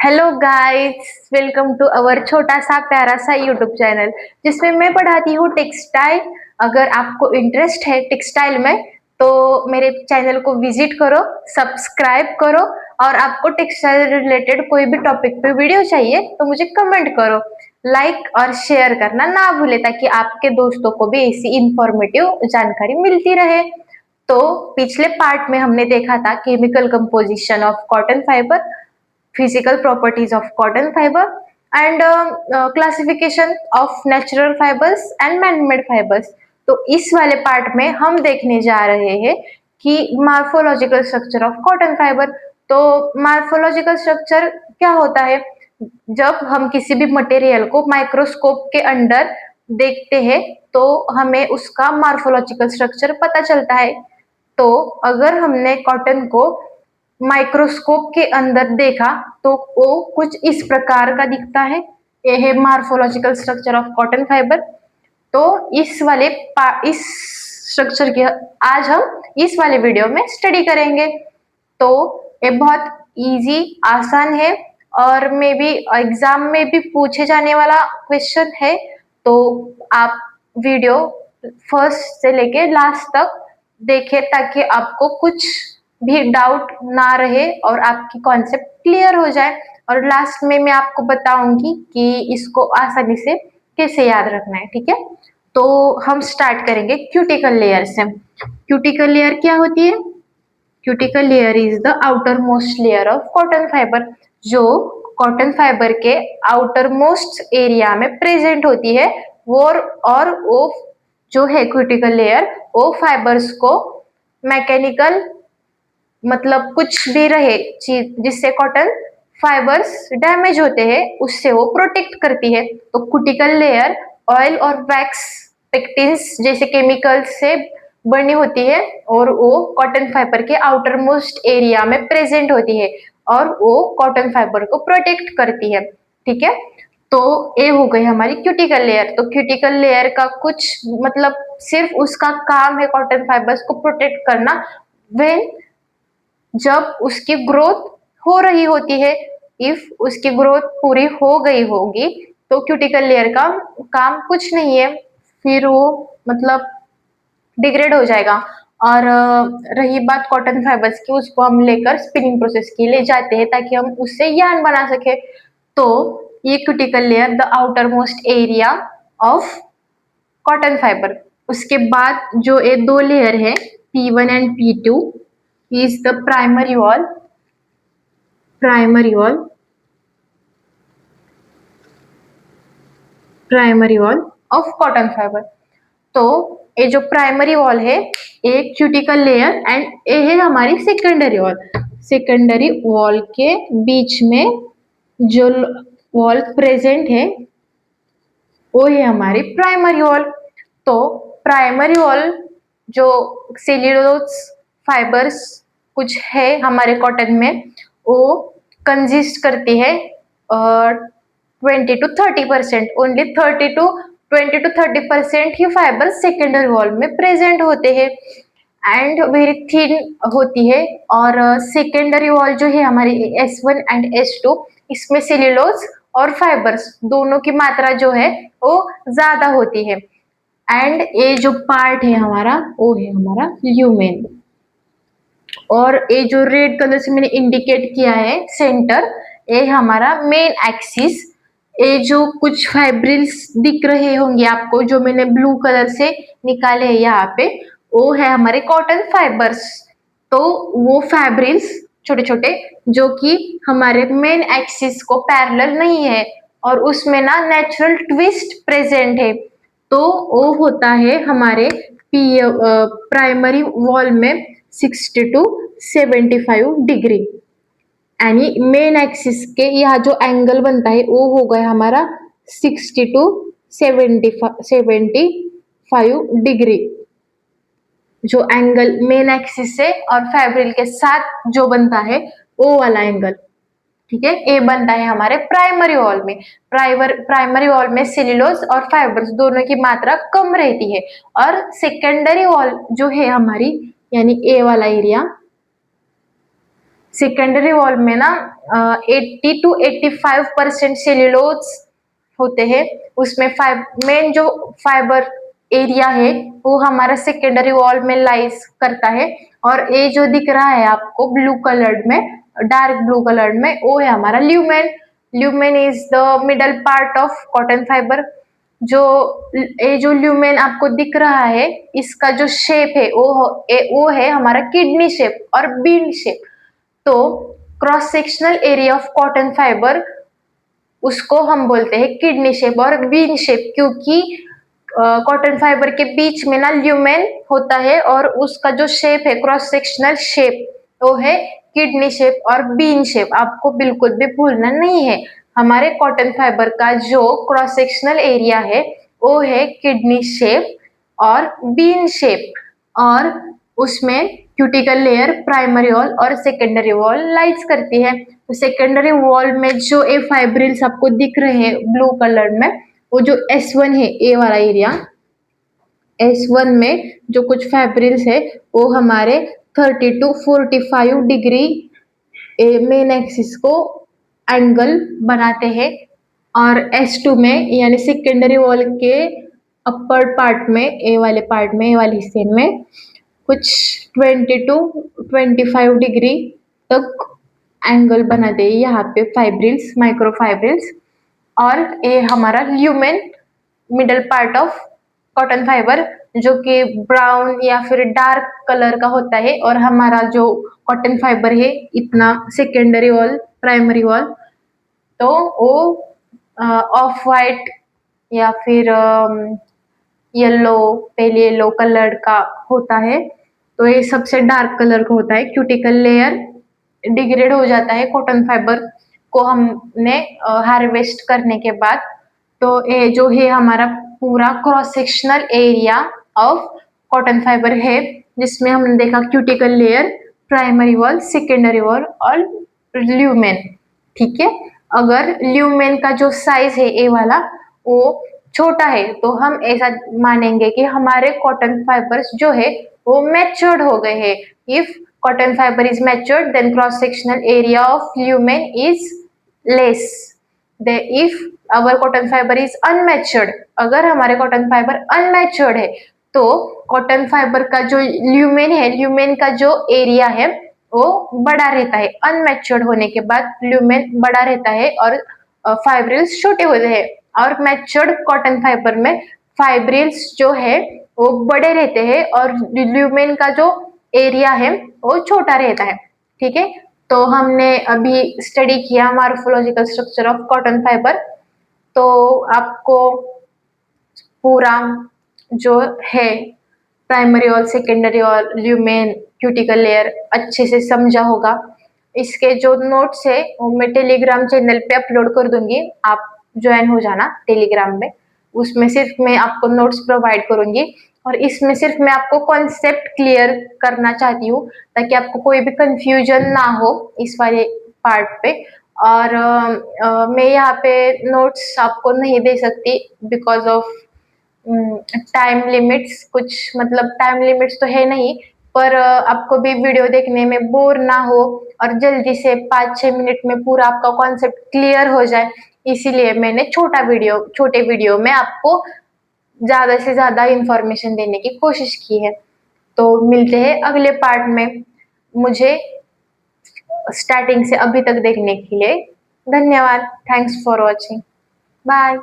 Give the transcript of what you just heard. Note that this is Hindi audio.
Hello guys, welcome to our छोटा सा प्यारा सा यूट्यूब चैनल जिसमें मैं पढ़ाती हूँ टेक्सटाइल। अगर आपको इंटरेस्ट है टेक्सटाइल में तो मेरे चैनल को विजिट करो, सब्सक्राइब करो। और आपको टेक्सटाइल रिलेटेड कोई भी टॉपिक पे वीडियो चाहिए तो मुझे कमेंट करो। लाइक और शेयर करना ना भूले ताकि आपके दोस्तों को भी ऐसी इंफॉर्मेटिव जानकारी मिलती रहे। तो पिछले पार्ट में हमने देखा था chemical composition of cotton fibre, physical properties of cotton fiber, and classification of natural fibers and man-made fibers। तो इस वाले पार्ट में हम देखने जा रहे हैं कि morphological structure of cotton fibre. तो मार्फोलॉजिकल स्ट्रक्चर क्या होता है? जब हम किसी भी मटेरियल को माइक्रोस्कोप के अंदर देखते हैं तो हमें उसका मार्फोलॉजिकल स्ट्रक्चर पता चलता है। तो अगर हमने कॉटन को माइक्रोस्कोप के अंदर देखा तो वो कुछ इस प्रकार का दिखता है। ये है morphological structure of cotton fibre. तो इस स्ट्रक्चर की आज हम इस वाले वीडियो में स्टडी करेंगे। तो ये बहुत इजी आसान है और मे बी एग्जाम में भी पूछे जाने वाला क्वेश्चन है। तो आप वीडियो फर्स्ट से लेके लास्ट तक देखें ताकि आपको कुछ भी डाउट ना रहे और आपकी कॉन्सेप्ट क्लियर हो जाए। और लास्ट में मैं आपको बताऊंगी कि इसको आसानी से कैसे याद रखना है। ठीक है, तो हम स्टार्ट करेंगे क्यूटिकल लेयर से। क्यूटिकल लेयर क्या होती है? Cuticle layer is the outer most layer of cotton fibre, जो कॉटन फाइबर के आउटर मोस्ट एरिया में प्रेजेंट होती है। वो जो है क्यूटिकल लेयर, वो फाइबर्स को मैकेनिकल मतलब कुछ भी रहे चीज जिससे कॉटन फाइबर्स डैमेज होते हैं उससे वो प्रोटेक्ट करती है। तो क्यूटिकल लेयर ऑयल और वैक्स पेक्टिन्स जैसे केमिकल्स से बनी होती है और वो कॉटन फाइबर के आउटर मोस्ट एरिया में प्रेजेंट होती है और वो कॉटन फाइबर को प्रोटेक्ट करती है। ठीक है, तो ये हो गई हमारी क्यूटिकल लेयर। तो क्यूटिकल लेयर का कुछ मतलब सिर्फ उसका काम है कॉटन फाइबर्स को प्रोटेक्ट करना। व्हेन जब उसकी ग्रोथ हो रही होती है, इफ उसकी ग्रोथ पूरी हो गई होगी तो क्यूटिकल लेयर का काम कुछ नहीं है, फिर वो मतलब डिग्रेड हो जाएगा। और रही बात कॉटन फाइबर्स की, उसको हम लेकर स्पिनिंग प्रोसेस के लिए जाते हैं ताकि हम उससे यार्न बना सके। तो ये cuticle layer the outer most area of cotton fibre. उसके बाद जो ये दो लेयर है P1 and P2 is the primary wall of cotton fiber। तो ये जो प्राइमरी वॉल है एक क्यूटिकल लेयर एंड ये है हमारी सेकेंडरी वॉल। सेकेंडरी वॉल के बीच में जो वॉल प्रेजेंट है वो है हमारी प्राइमरी वॉल। तो प्राइमरी वॉल जो सेल्यूलोज फाइबर्स कुछ है हमारे कॉटन में वो कंजिस्ट करती है 20 to 30%, only 20 to 30% he fibre secondary wall में प्रेजेंट होते हैं एंड वेरी थिन होती है। और सेकेंडरी वॉल जो है हमारी S1 एंड S2, इसमें सेल्यूलोज और फाइबर्स दोनों की मात्रा जो है वो ज्यादा होती है। एंड ये जो पार्ट है हमारा वो है हमारा ल्यूमेन। और ये जो रेड कलर से मैंने इंडिकेट किया है सेंटर, ये हमारा मेन एक्सिस। ये जो कुछ फाइब्रिल्स दिख रहे होंगे आपको जो मैंने ब्लू कलर से निकाले हैं यहाँ पे, वो है हमारे कॉटन फाइबर्स। तो वो फैब्रिल्स छोटे छोटे जो कि हमारे मेन एक्सिस को पैरेलल नहीं है और उसमें ना नेचुरल ट्विस्ट प्रेजेंट है, तो वो होता है हमारे प्राइमरी वॉल में 60 to 75 डिग्री। यानी मेन एक्सिस के यहाँ जो एंगल बनता है वो हो गया हमारा 60 to 75 डिग्री, जो एंगल मेन एक्सिस से और फैब्रिल के साथ जो बनता है वो वाला एंगल। ठीक है, ये बनता है हमारे प्राइमरी वॉल में। प्राइमरी वॉल में सेल्यूलोज और फाइबर्स दोनों की मात्रा कम रहती है। और सेकेंडरी वॉल जो है हमारी यानी ए वाला एरिया, सेकेंडरी वॉल में ना 80 to 85% सेल्यूलोज होते हैं। उसमें मेन जो फाइबर एरिया है वो हमारा सेकेंडरी वॉल में लाइज करता है। और ये जो दिख रहा है आपको ब्लू कलर्ड में, डार्क ब्लू कलर्ड में, वो है हमारा lumen. Lumen is the middle part of cotton fibre. जो ये जो ल्यूमेन आपको दिख रहा है, इसका जो शेप है वो है हमारा किडनी शेप और बीन शेप। तो cross sectional area of cotton fibre, उसको हम बोलते हैं किडनी शेप और बीन शेप, क्योंकि कॉटन फाइबर के बीच में ना ल्यूमेन होता है और उसका जो शेप है, क्रॉस सेक्शनल शेप, वो है किडनी शेप और बीन शेप। आपको बिल्कुल भी भूलना नहीं है। हमारे कॉटन फाइबर का जो क्रॉस सेक्शनल एरिया है वो है किडनी शेप और बीन शेप। और उसमें क्यूटिकल लेयर, प्राइमरी वॉल और सेकेंडरी वॉल लाइज करती है। तो सेकेंडरी वॉल में जो ए फाइब्रिल्स आपको दिख रहे हैं ब्लू कलर में, वो जो S1 है, ए वाला एरिया, S1 में जो कुछ फैब्रिल्स है वो हमारे 30 to 45 डिग्री मेन एक्सिस को एंगल बनाते हैं। और S2 में यानी सेकेंडरी वॉल के अपर पार्ट में, ए वाले पार्ट में, ए वाले हिस्से में कुछ 20 to 25 डिग्री तक एंगल बनाते हैं यहाँ पे फाइब्रिल्स, माइक्रो फाइब्रिल्स। और ये हमारा lumen, middle part of cotton fibre, जो कि ब्राउन या फिर डार्क कलर का होता है। और हमारा जो कॉटन फाइबर है इतना सेकेंडरी वॉल, प्राइमरी वॉल, तो वो ऑफ वाइट या फिर येलो, पेल येलो कलर का होता है। तो ये सबसे डार्क कलर का होता है। क्यूटिकल लेयर डिग्रेड हो जाता है कॉटन फाइबर को हमने हार्वेस्ट करने के बाद। तो ये जो है हमारा पूरा cross sectional area of cotton fibre है, जिसमें हमने देखा cuticle layer, primary wall, secondary wall और ल्यूमेन। ठीक है। अगर ल्यूमेन का जो साइज है ए वाला वो छोटा है तो हम ऐसा मानेंगे कि हमारे कॉटन फाइबर्स जो है वो मैच्योर्ड हो गए हैं। If cotton fiber is matured, then cross sectional area of lumen is less. If our cotton fiber is unmatured, अगर हमारे cotton fiber unmatured है तो cotton fiber का जो lumen है, lumen का जो एरिया है वो बड़ा रहता है। अनमेच्योर्ड होने के बाद lumen बड़ा रहता है और फाइब्रिल्स छोटे होते हैं। और मैच्योर्ड कॉटन फाइबर में फाइब्रिल्स जो है वो बड़े रहते हैं और ल्यूमेन का जो एरिया है वो छोटा रहता है। ठीक है। तो हमने अभी स्टडी किया morphological structure of cotton fibre. तो आपको पूरा जो है प्राइमरी और सेकेंडरी और ल्यूमेन, क्यूटिकल लेयर अच्छे से समझा होगा। इसके जो नोट्स है वो मैं टेलीग्राम चैनल पे अपलोड कर दूंगी, आप ज्वाइन हो जाना टेलीग्राम में। उसमें सिर्फ मैं आपको नोट्स प्रोवाइड करूंगी और इसमें सिर्फ मैं आपको कॉन्सेप्ट क्लियर करना चाहती हूँ ताकि आपको कोई भी कंफ्यूजन ना हो इस वाले पार्ट पे। और मैं यहाँ पे नोट्स आपको नहीं दे सकती बिकॉज ऑफ टाइम लिमिट्स। कुछ मतलब टाइम लिमिट्स तो है नहीं, पर आपको भी वीडियो देखने में बोर ना हो और जल्दी से 5-6 मिनट में पूरा आपका कॉन्सेप्ट क्लियर हो जाए, इसीलिए मैंने छोटे वीडियो में आपको ज्यादा से ज्यादा इंफॉर्मेशन देने की कोशिश की है। तो मिलते हैं अगले पार्ट में। मुझे स्टार्टिंग से अभी तक देखने के लिए धन्यवाद। Thanks for watching. बाय।